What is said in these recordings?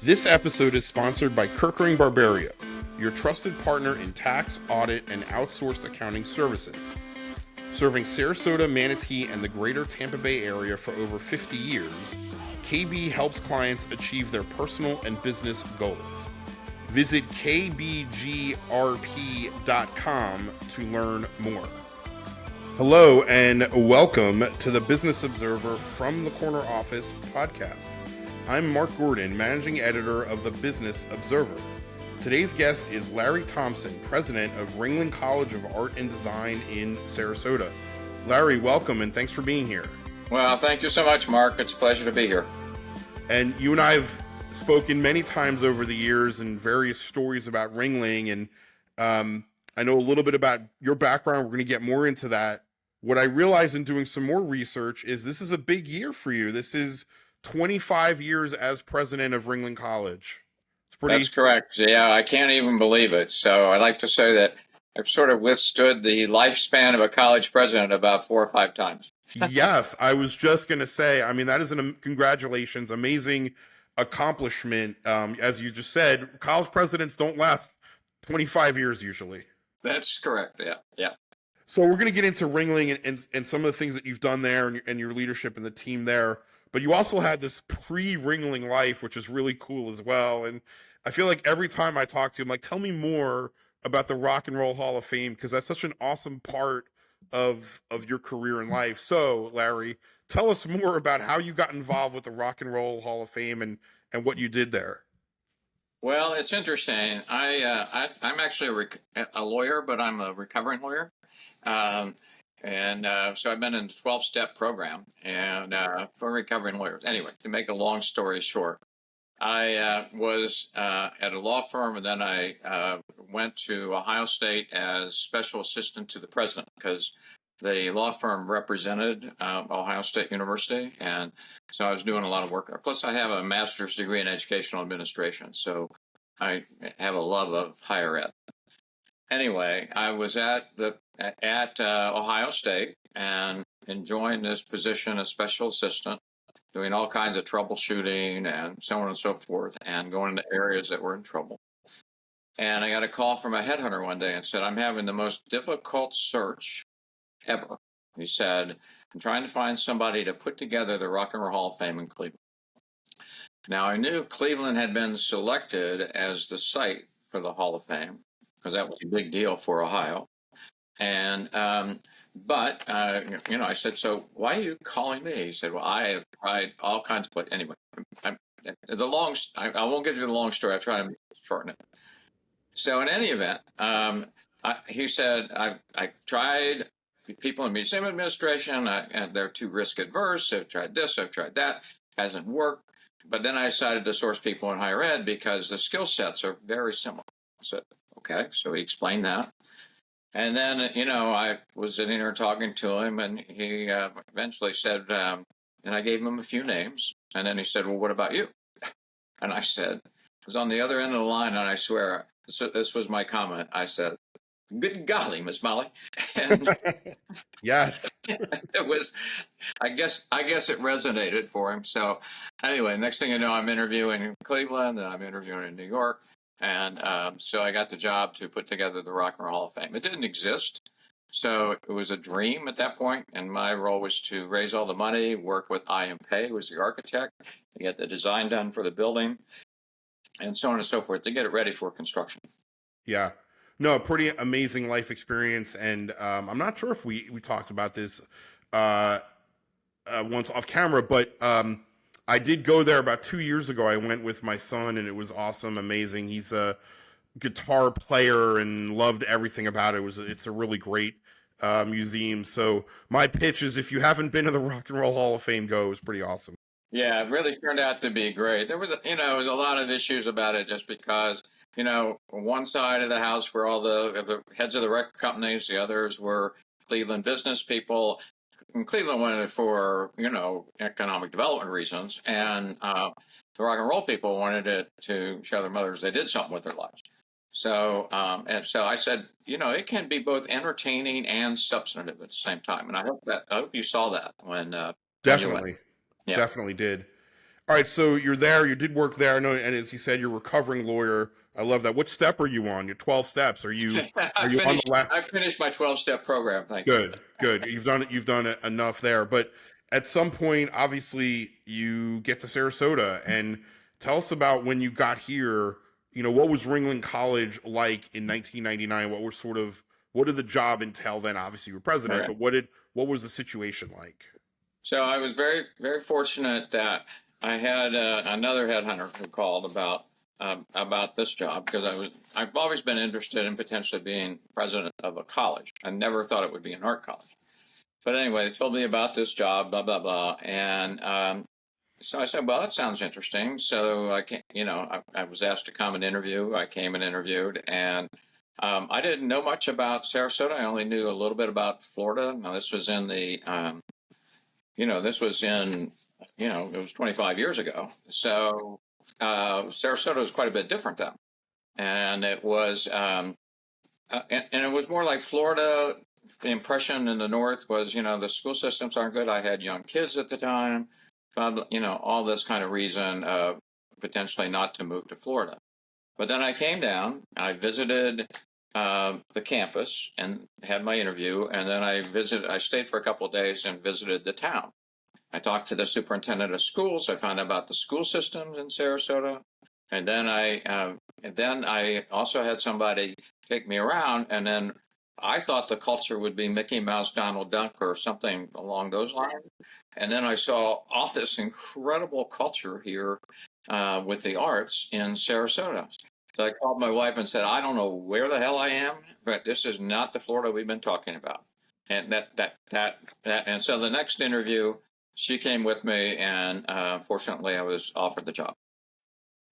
This episode is sponsored by Kerkering Barberio, your trusted partner in tax, audit, and outsourced accounting services. Serving Sarasota, Manatee, and the greater Tampa Bay area for over 50 years, KB helps clients achieve their personal and business goals. Visit kbgrp.com to learn more. Hello and welcome to the Business Observer from the Corner Office podcast. I'm Mark Gordon, managing editor of the Business Observer. Today's guest is Larry Thompson, president of Ringling College of Art and Design in Sarasota. Larry, welcome and thanks for being here. Well, thank you so much, Mark. It's a pleasure to be here. And you and I have spoken many times over the years and various stories about Ringling, and I know a little bit about your background. We're going to get more into that. What I realized in doing some more research is this is a big year for you. This is 25 years as president of Ringling College. That's correct. Yeah, I can't even believe it. So I like to say that I've sort of withstood the lifespan of a college president about 4 or 5 times. Yes, I was just going to say, I mean, that is congratulations, amazing accomplishment. As you just said, college presidents don't last 25 years usually. That's correct. Yeah. So we're going to get into Ringling and some of the things that you've done there and your leadership and the team there. But you also had this pre-Ringling life, which is really cool as well. And I feel like every time I talk to you, I'm like, tell me more about the Rock and Roll Hall of Fame, because that's such an awesome part of your career in life. So, Larry, tell us more about how you got involved with the Rock and Roll Hall of Fame and what you did there. Well, it's interesting. I'm actually a lawyer, but I'm a recovering lawyer. So I've been in the 12-step program and for recovering lawyers. Anyway, to make a long story short, I was at a law firm, and then I went to Ohio State as special assistant to the president because the law firm represented Ohio State University, and so I was doing a lot of work there. Plus, I have a master's degree in educational administration, so I have a love of higher ed. Anyway, I was at Ohio State and enjoying this position as special assistant, doing all kinds of troubleshooting and so on and so forth, and going to areas that were in trouble. And I got a call from a headhunter one day and said, I'm having the most difficult search ever. He said, I'm trying to find somebody to put together the Rock and Roll Hall of Fame in Cleveland. Now, I knew Cleveland had been selected as the site for the Hall of Fame, because that was a big deal for Ohio. And, I said, so why are you calling me? He said, well, I have tried all kinds of places. Anyway, I won't get to the long story. I try to shorten it. So in any event, he said, I've tried people in museum administration, and they're too risk adverse. I've tried this, I've tried that, hasn't worked. But then I decided to source people in higher ed because the skill sets are very similar. I said, okay, so he explained that. And then, I was sitting there talking to him, and he eventually said, and I gave him a few names. And then he said, well, what about you? And I said, I was on the other end of the line, and I swear, this was my comment. I said, good golly, Miss Molly. And yes. It was, I guess it resonated for him. So anyway, next thing you know, I'm interviewing in Cleveland, and I'm interviewing in New York. And so I got the job to put together the Rock and Roll Hall of Fame. It didn't exist, so it was a dream at that point, and my role was to raise all the money, work with I.M. Pei, who was the architect, to get the design done for the building, and so on and so forth, to get it ready for construction. Yeah. No, pretty amazing life experience, and I'm not sure if we talked about this once off camera, but I did go there about 2 years ago. I went with my son, and it was awesome, amazing. He's a guitar player and loved everything about it. It's a really great museum. So my pitch is, if you haven't been to the Rock and Roll Hall of Fame, go. It was pretty awesome. Yeah, it really turned out to be great. There was, there was a lot of issues about it just because, one side of the house were all the heads of the record companies, the others were Cleveland business people. And Cleveland wanted it for, economic development reasons. And the rock and roll people wanted it to show their mothers they did something with their lives. So I said, it can be both entertaining and substantive at the same time. And I hope you saw that when definitely, Yeah. Definitely did. All right, so you're there. You did work there. I know, and as you said, you're a recovering lawyer. I love that. What step are you on? Your 12 steps. Are you on the last? I finished my 12-step program. Thank you. Good, good. You've done it. You've done it enough there. But at some point, obviously, you get to Sarasota, and tell us about when you got here. You know, what was Ringling College like in 1999? What did the job entail then? Obviously, you were president, Okay. but what was the situation like? So I was very, very fortunate that I had another headhunter who called about this job because I've always been interested in potentially being president of a college. I never thought it would be an art college. But anyway, they told me about this job, blah blah blah, and so I said, "Well, that sounds interesting." So I can, I was asked to come and interview. I came and interviewed, and I didn't know much about Sarasota. I only knew a little bit about Florida. Now, this was in the, this was in, it was 25 years ago. So Sarasota was quite a bit different then, and it was, and it was more like Florida. The impression in the North was, the school systems aren't good. I had young kids at the time, all this kind of reason potentially not to move to Florida. But then I came down, I visited the campus and had my interview, and then I stayed for a couple of days and visited the town. I talked to the superintendent of schools. I found out about the school systems in Sarasota, and then I also had somebody take me around, and then I thought the culture would be Mickey Mouse, Donald Duck, or something along those lines. And then I saw all this incredible culture here with the arts in Sarasota. So I called my wife and said, "I don't know where the hell I am, but this is not the Florida we've been talking about." And and so the next interview, she came with me, and fortunately, I was offered the job.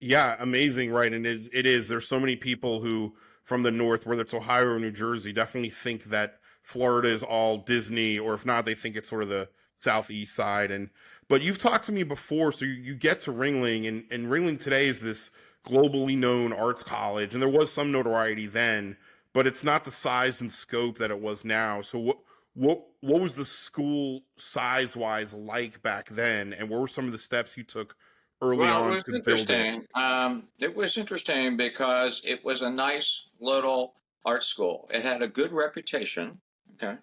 Yeah, amazing, right? And it is. There's so many people who from the north, whether it's Ohio or New Jersey, definitely think that Florida is all Disney, or if not, they think it's sort of the southeast side. And but you've talked to me before, so you get to Ringling, and Ringling today is this globally known arts college, and there was some notoriety then, but it's not the size and scope that it was now. So what was the school size wise like back then, and what were some of the steps you took early Well, it on was to build it? interesting. It was interesting because it was a nice little art school. It had a good reputation. Okay.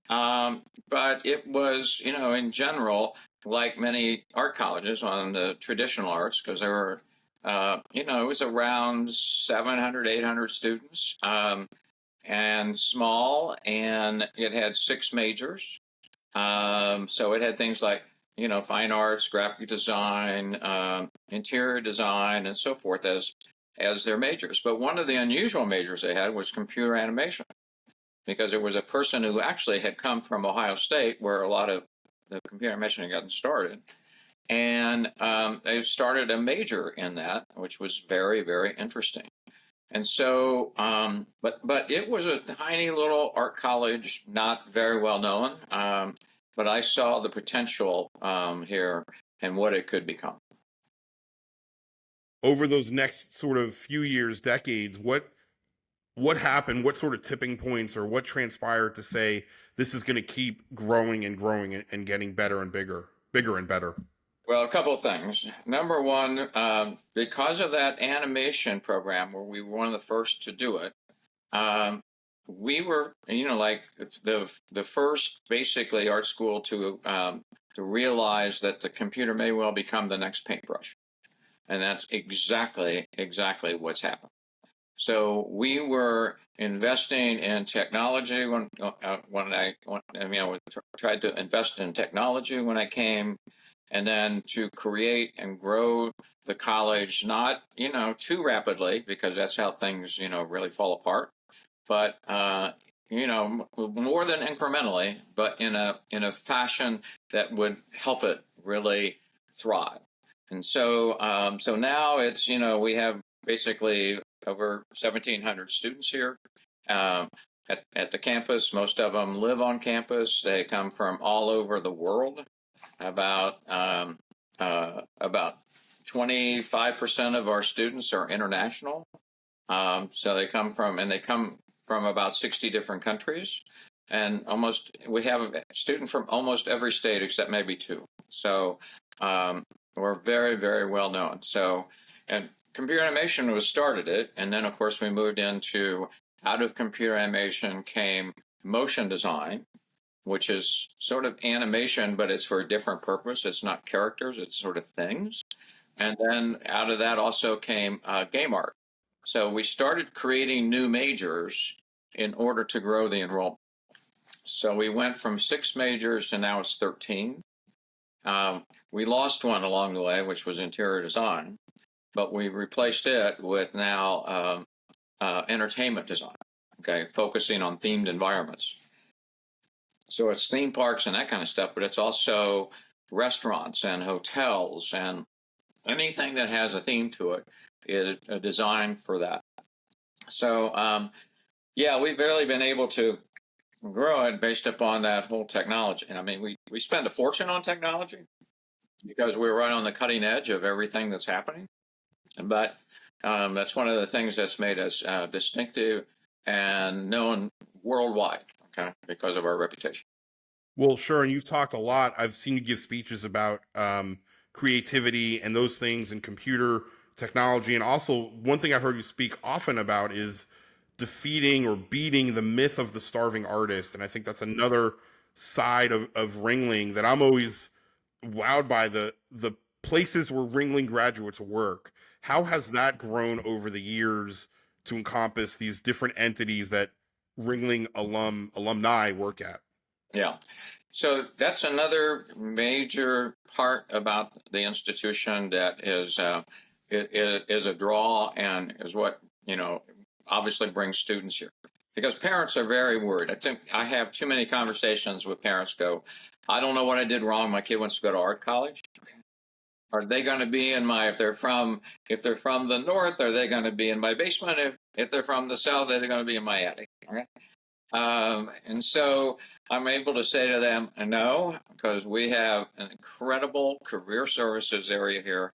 But it was, in general, like many art colleges on the traditional arts, because there were, it was around 700, 800 students, and small, and it had 6 majors. So it had things like, fine arts, graphic design, interior design, and so forth as their majors. But one of the unusual majors they had was computer animation, because there was a person who actually had come from Ohio State, where a lot of the computer animation had gotten started. And they started a major in that, which was very, very interesting. And so, but it was a tiny little art college, not very well known. But I saw the potential here and what it could become. Over those next sort of few years, decades, what happened? What sort of tipping points or what transpired to say this is going to keep growing and growing and getting better and bigger and better? Well, a couple of things. Number one, because of that animation program where we were one of the first to do it, um, we were, like the first basically art school to realize that the computer may well become the next paintbrush, and that's exactly what's happened. So we were investing in technology I tried to invest in technology when I came, and then to create and grow the college, not too rapidly, because that's how things really fall apart, but more than incrementally, but in a fashion that would help it really thrive. And so now it's we have basically over 1,700 students here at the campus. Most of them live on campus. They come from all over the world. About 25% of our students are international. So they come from about 60 different countries, and we have a student from almost every state except maybe 2. So We're very, very well known. So, and computer animation was started it, and then of course we moved into, out of computer animation came motion design, which is sort of animation, but it's for a different purpose. It's not characters, it's sort of things. And then out of that also came game art. So we started creating new majors in order to grow the enrollment. So we went from 6 majors to now it's 13. We lost one along the way, which was interior design, but we replaced it with now entertainment design, okay, focusing on themed environments. So it's theme parks and that kind of stuff, but it's also restaurants and hotels and anything that has a theme to it is designed for that. So, yeah, we've really been able to grow it based upon that whole technology. And I mean, we spend a fortune on technology because we're right on the cutting edge of everything that's happening. But that's one of the things that's made us distinctive and known worldwide, okay, because of our reputation. Well, sure, and you've talked a lot. I've seen you give speeches about creativity and those things and computer technology. And also, one thing I've heard you speak often about is defeating or beating the myth of the starving artist. And I think that's another side of Ringling that I'm always wowed by, the places where Ringling graduates work. How has that grown over the years to encompass these different entities that Ringling alumni work at? Yeah. So that's another major part about the institution that it is a draw and is what, obviously brings students here. Because parents are very worried. I think I have too many conversations with parents go, I don't know what I did wrong. My kid wants to go to art college. Are they going to be in my, if they're from the north, are they going to be in my basement? If they're from the south, are they going to be in my attic? Okay. And so I'm able to say to them, no, because we have an incredible career services area here.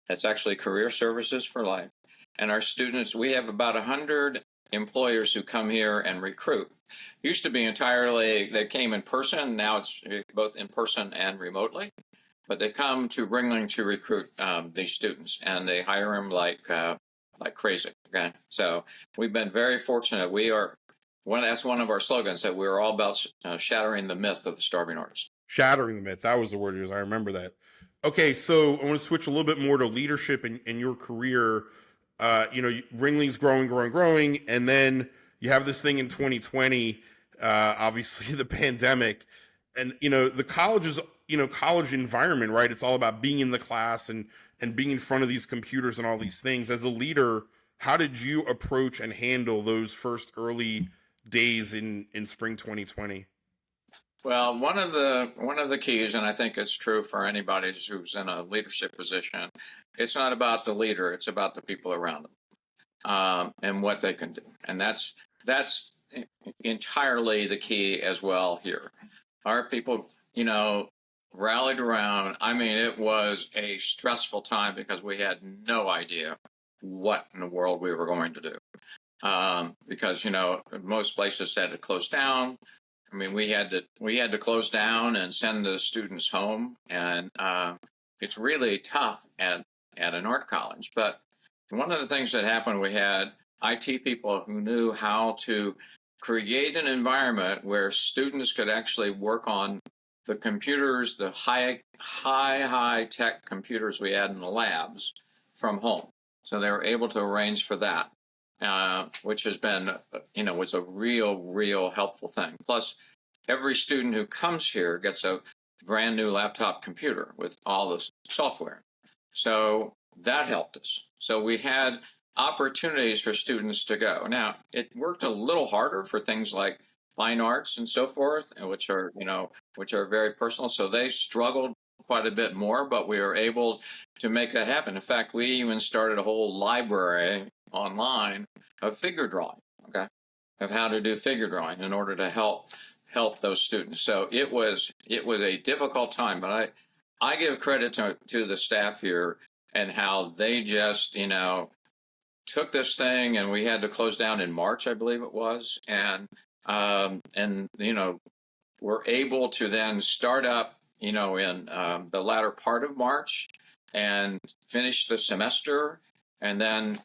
That's actually career services for life. And our students, we have about 100 employers who come here and recruit. Used to be entirely, they came in person. Now it's both in person and remotely. But they come to Ringling to recruit these students, and they hire them like crazy. Okay, so we've been very fortunate. We are that's one of our slogans, that we're all about shattering the myth of the starving artist. Shattering the myth. That was the word you used. I remember that. Okay, so I want to switch a little bit more to leadership in your career. Ringling's growing, and then you have this thing in 2020, obviously the pandemic, and the college environment, right? It's all about being in the class and being in front of these computers and all these things. As a leader, how did you approach and handle those first early days in spring 2020? Well, one of the keys, and I think it's true for anybody who's in a leadership position, it's not about the leader; it's about the people around them and what they can do, and that's entirely the key as well here. Our people, rallied around. I mean, it was a stressful time because we had no idea what in the world we were going to do. Because most places had to close down. I mean, we had to close down and send the students home, and it's really tough at an art college. But one of the things that happened, we had IT people who knew how to create an environment where students could actually work on the computers, the high tech computers we had in the labs from home. So they were able to arrange for that. Which has been, was a real helpful thing. Plus, every student who comes here gets a brand new laptop computer with all the software. So that helped us. So we had opportunities for students to go. Now, it worked a little harder for things like fine arts and so forth, which are very personal. So they struggled quite a bit more, but we were able to make that happen. In fact, we even started a whole library online of figure drawing, okay, of how to do figure drawing in order to help those students. So it was a difficult time, but I give credit to the staff here and how they just took this thing, and we had to close down in March, I believe it was, and we're able to then start up in the latter part of March. and finished the semester. And then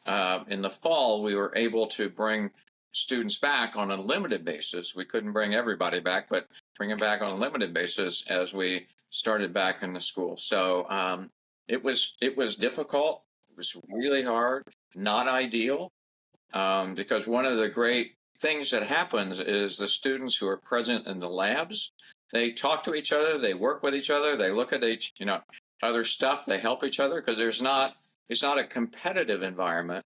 in the fall, we were able to bring students back on a limited basis. We couldn't bring everybody back, but bring them back on a limited basis as we started back in the school. So it was difficult. It was really hard, not ideal, because one of the great things that happens is the students who are present in the labs, they talk to each other, they work with each other, they look at other stuff, they help each other, because it's not a competitive environment.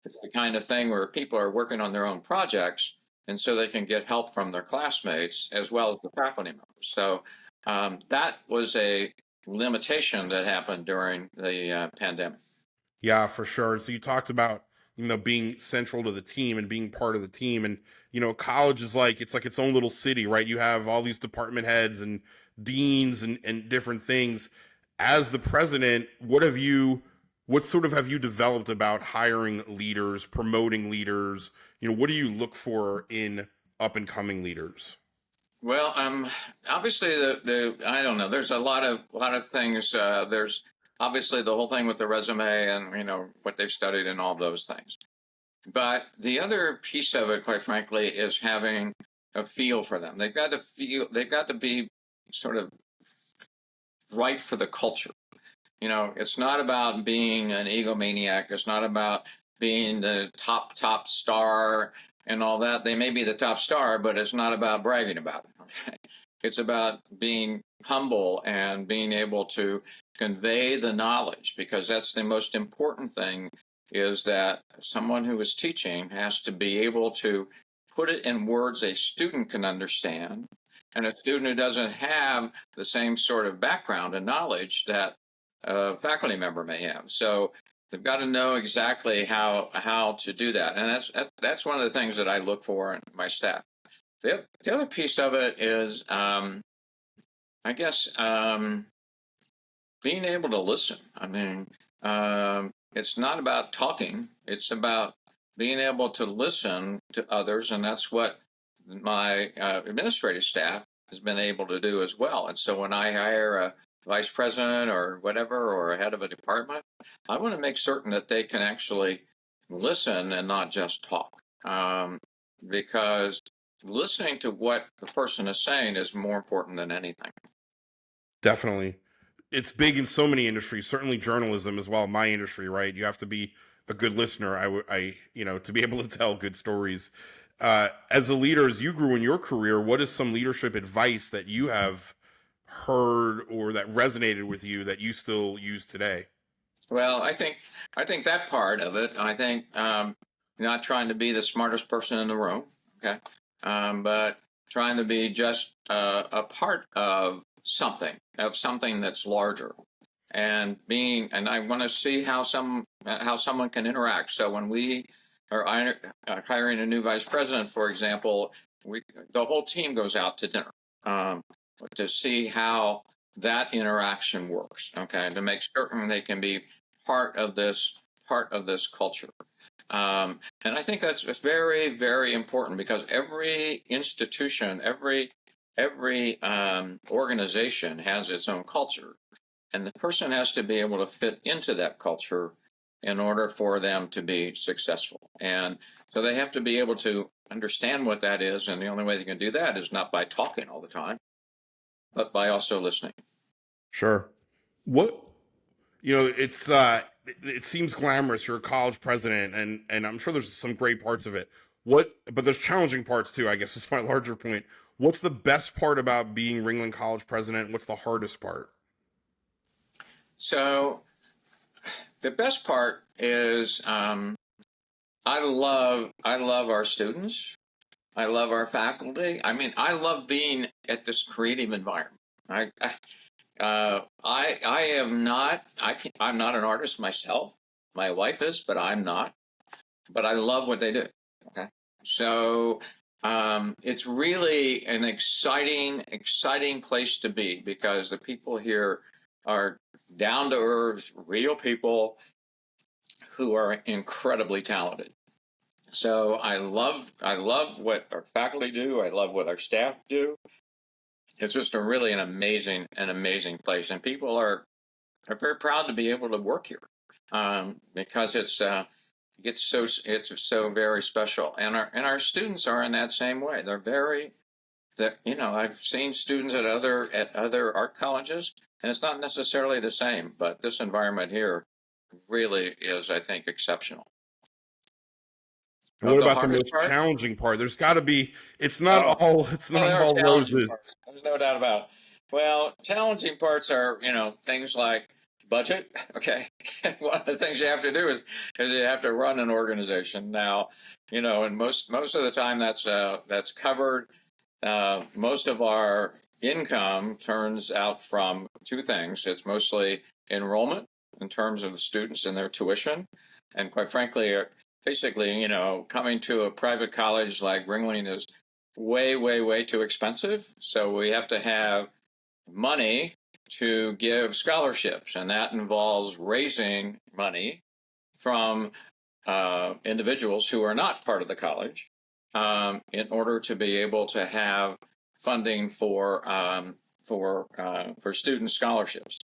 It's the kind of thing where people are working on their own projects, and so they can get help from their classmates as well as the faculty members. So that was a limitation that happened during the pandemic. Yeah, for sure. So you talked about, being central to the team and being part of the team. And, college is like, it's like its own little city, right? You have all these department heads and deans and different things. As the president, what sort of have you developed about hiring leaders, promoting leaders? What do you look for in up and coming leaders? Well, obviously I don't know. There's a lot of things. There's obviously the whole thing with the resume and what they've studied and all those things. But the other piece of it, quite frankly, is having a feel for them. They've got to feel. They've got to be sort of right for the culture. It's not about being an egomaniac. It's not about being the top star and all that. They may be the top star, but it's not about bragging about it. Okay? It's about being humble and being able to convey the knowledge, because that's the most important thing, is that someone who is teaching has to be able to put it in words a student can understand, and a student who doesn't have the same sort of background and knowledge that a faculty member may have. So they've got to know exactly how to do that, and that's one of the things that I look for in my staff. The other piece of it is, I guess, being able to listen. I mean, it's not about talking; it's about being able to listen to others, and that's what my administrative staff has been able to do as well. And so when I hire a vice president or whatever, or a head of a department, I want to make certain that they can actually listen and not just talk, because listening to what the person is saying is more important than anything. Definitely. It's big in so many industries, certainly journalism as well, my industry, right? You have to be a good listener. To be able to tell good stories. As a leader, as you grew in your career, what is some leadership advice that you have heard or that resonated with you that you still use today? Well, I think that part of it. I think not trying to be the smartest person in the room, okay, but trying to be just a part of something that's larger, and I want to see how someone can interact. So when we are hiring a new vice president, for example, the whole team goes out to dinner to see how that interaction works. Okay, to make certain they can be part of this culture. And I think that's very, very important, because every institution, every organization has its own culture, and the person has to be able to fit into that culture in order for them to be successful. And so they have to be able to understand what that is, and the only way they can do that is not by talking all the time, but by also listening. Sure. What it seems glamorous. You're a college president, and I'm sure there's some great parts of it. But there's challenging parts too, I guess is my larger point. What's the best part about being Ringling College president? What's the hardest part? So the best part is, I love our students. I love our faculty. I mean, I love being at this creative environment. I am not. I'm not an artist myself. My wife is, but I'm not. But I love what they do. Okay, so it's really an exciting place to be, because the people here are down to earth, real people who are incredibly talented. So I love what our faculty do. I love what our staff do. It's just an amazing place, and people are are very proud to be able to work here, because it's so very special, and our students are in that same way. They're very that I've seen students at other art colleges, and it's not necessarily the same, but this environment here really is, I think, exceptional. And what The about the hardest most part? challenging part? There's got to be. Oh, It's well, not there are all challenging roses. parts. There's no doubt about it. Well, challenging parts are, things like budget. Okay. One of the things you have to do is you have to run an organization. Now, and most of the time that's covered. Most of our income turns out from two things. It's mostly enrollment in terms of the students and their tuition. And quite frankly, basically, coming to a private college like Ringling is way, way, way too expensive. So we have to have money to give scholarships, and that involves raising money from individuals who are not part of the college, in order to be able to have funding for student scholarships.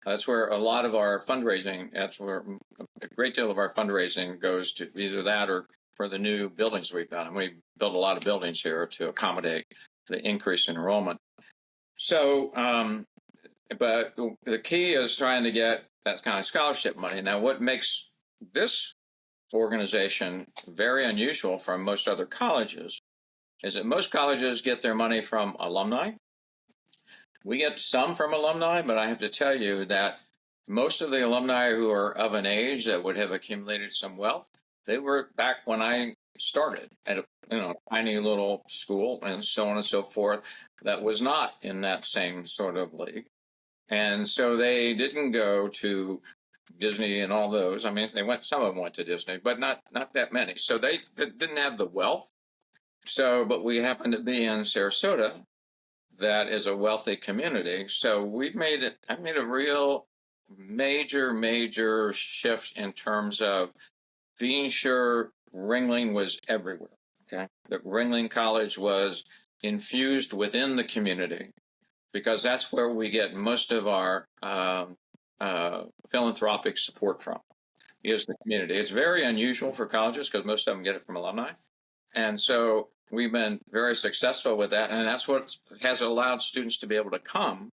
That's where a lot of our fundraising. That's where a great deal of our fundraising goes to, either that or for the new buildings we've done. And we built a lot of buildings here to accommodate the increase in enrollment. So, but the key is trying to get that kind of scholarship money. Now, what makes this organization very unusual from most other colleges is that most colleges get their money from alumni. We get some from alumni, but I have to tell you that most of the alumni who are of an age that would have accumulated some wealth, they were back when I started at a tiny little school and so on and so forth that was not in that same sort of league. And so they didn't go to Disney and all those. I mean, some of them went to Disney, but not that many. So they didn't have the wealth. So, but we happen to be in Sarasota, that is a wealthy community. So I made a real major shift in terms of being sure Ringling was everywhere. Okay, that Ringling College was infused within the community, because that's where we get most of our philanthropic support from, is the community. It's very unusual for colleges because most of them get it from alumni. And so we've been very successful with that. And that's what has allowed students to be able to come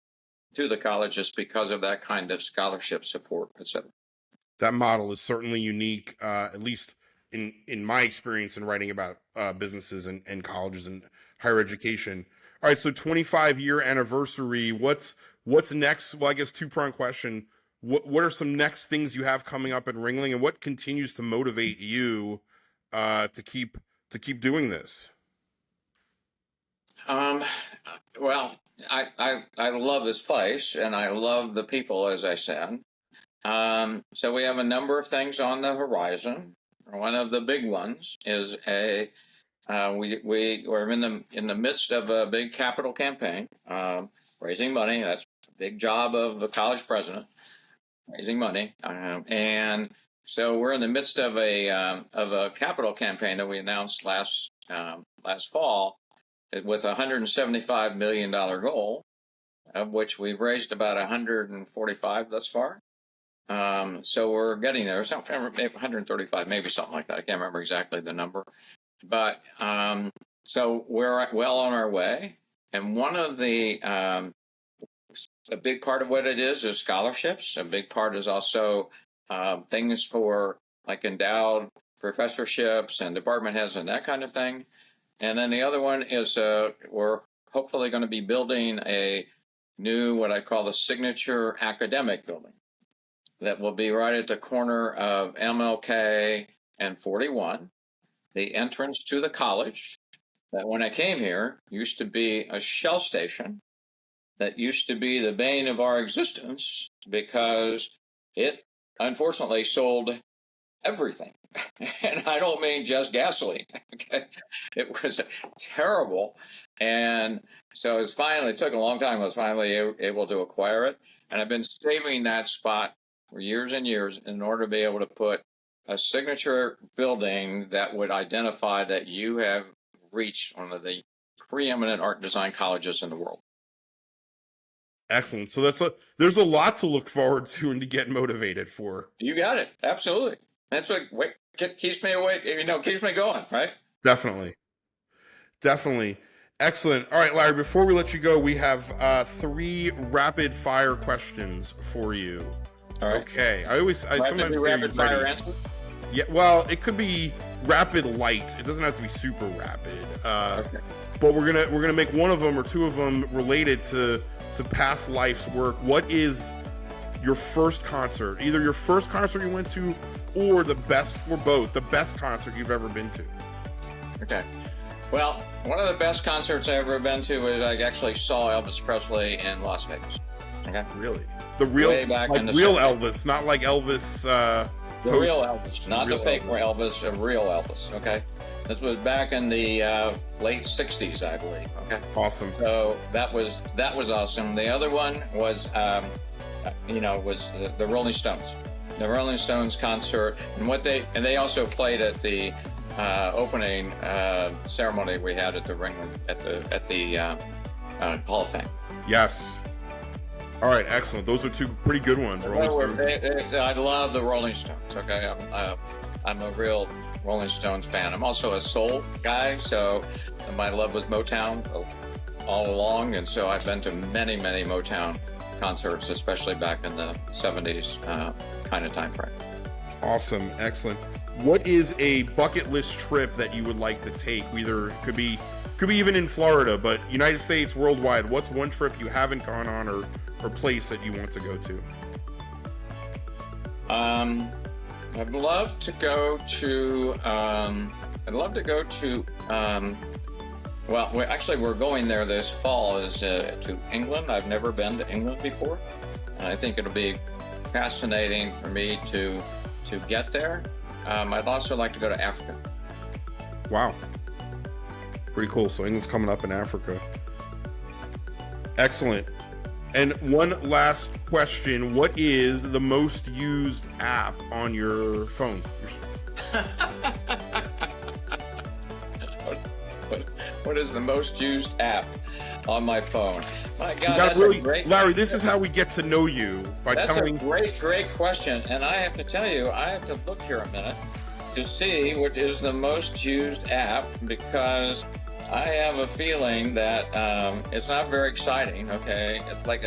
to the colleges, because of that kind of scholarship support, et cetera. That model is certainly unique, at least in my experience in writing about businesses and colleges and higher education. All right, so 25-year anniversary. What's next? Well, I guess two-pronged question. What are some next things you have coming up in Ringling, and what continues to motivate you to keep doing this? Um, well, I love this place, and I love the people, as I said. So we have a number of things on the horizon. One of the big ones is we're in the midst of a big capital campaign, raising money. That's a big job of the college president, raising money, and so we're in the midst of a capital campaign that we announced last fall, with a $175 million goal, of which we've raised about 145 thus far. So we're getting there. Maybe 135, maybe something like that. I can't remember exactly the number, but so we're well on our way. And one of a big part of what it is scholarships. A big part is also things for like endowed professorships and department heads and that kind of thing. And then the other one is we're hopefully going to be building a new, what I call the signature academic building, that will be right at the corner of MLK and 41, the entrance to the college that when I came here used to be a Shell station, that used to be the bane of our existence, because it unfortunately sold everything. And I don't mean just gasoline. Okay. It was terrible. And so it took a long time. I was finally able to acquire it. And I've been saving that spot for years and years in order to be able to put a signature building that would identify that you have reached one of the preeminent art design colleges in the world. Excellent. So there's a lot to look forward to and to get motivated for. You got it. Absolutely. That's what keeps me awake. Keeps me going. Right. Definitely. Excellent. All right, Larry, before we let you go, we have 3 rapid fire questions for you. All right. Okay. I sometimes say rapid fire answer. Yeah, well, it could be rapid light. It doesn't have to be super rapid. Okay. But we're gonna make one of them or 2 of them related to past life's work. What is your first concert? Either your first concert you went to, or the best concert you've ever been to. Okay. Well, one of the best concerts I ever been to was I actually saw Elvis Presley in Las Vegas. Okay. Really? The real, Way back like in the real 70s. Elvis, not like Elvis. The real Elvis, not the fake Elvis, a real Elvis. Okay. This was back in the late '60s, I believe. Okay. Awesome. So that was awesome. The other one was, was the Rolling Stones. The Rolling Stones concert, and they also played at the opening ceremony we had at the Ringling at the Hall of Fame. Yes. All right, excellent. Those are 2 pretty good ones. I love the Rolling Stones. Okay, I'm a real Rolling Stones fan. I'm also a soul guy, so my love was Motown all along, and so I've been to many Motown concerts, especially back in the '70s kind of time frame. Awesome, excellent. What is a bucket list trip that you would like to take? Either could be even in Florida, but United States, worldwide. What's one trip you haven't gone on or place that you want to go to? I'd love to go to. Well, we're going there this fall. To England. I've never been to England before, and I think it'll be fascinating for me to get there. I'd also like to go to Africa. Wow. Pretty cool. So England's coming up in Africa. Excellent. And one last question. What is the most used app on your phone? What is the most used app on my phone? My God, that's a great Larry, this is how we get to know you. That's a great question. And I have to tell you, I have to look here a minute to see what is the most used app, because I have a feeling that it's not very exciting. Okay, it's like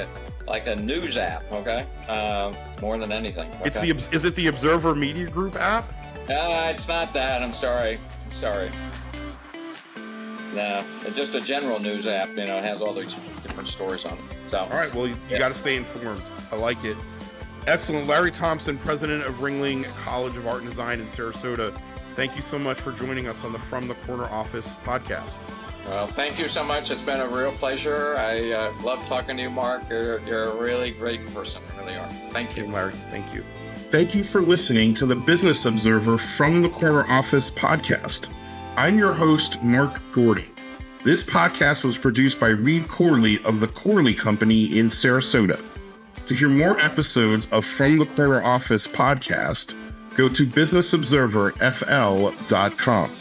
a news app. Okay, more than anything. Okay? Is it the Observer Media Group app? It's not that. I'm sorry. No, it's just a general news app. It has all these different stories on it. So, all right. Well, you got to stay informed. I like it. Excellent. Larry Thompson, president of Ringling College of Art and Design in Sarasota. Thank you so much for joining us on the From the Corner Office podcast. Well, thank you so much. It's been a real pleasure. I love talking to you, Mark. You're a really great person. You really are. Thank you. Larry, thank you. Thank you for listening to the Business Observer From the Corner Office podcast. I'm your host, Mark Gordy. This podcast was produced by Reed Corley of the Corley Company in Sarasota. To hear more episodes of From the Corner Office podcast, go to businessobserverfl.com.